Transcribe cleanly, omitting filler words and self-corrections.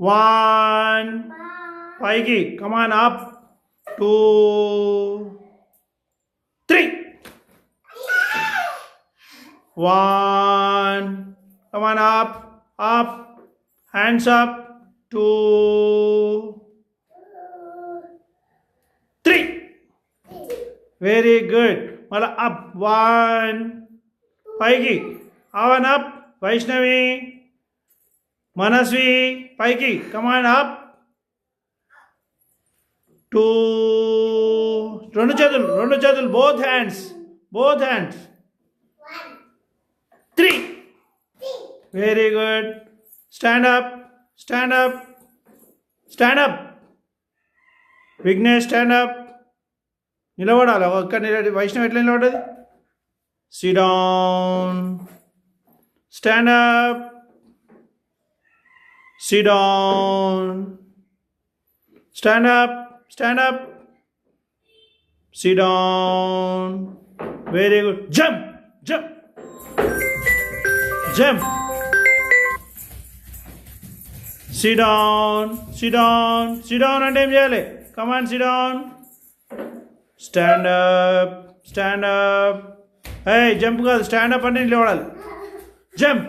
1 పైకి come on up 2 3 1 come on up hands up 2 3 very good mala up 1 పైకి avan up Vaishnavi Manasvi పైకి come on up 2 రెండు చేతులు both hands 3 very good stand up Vignesh stand up నిలబడాలి ఒక్క వైష్ణవ్ ఎట్లా నిలబడదు sit down stand up sit down stand up sit down very good jump sit down అంటే ఏం చేయాలి come on sit down stand up hey jump కాదు stand up అంటే నిలబడాలి jump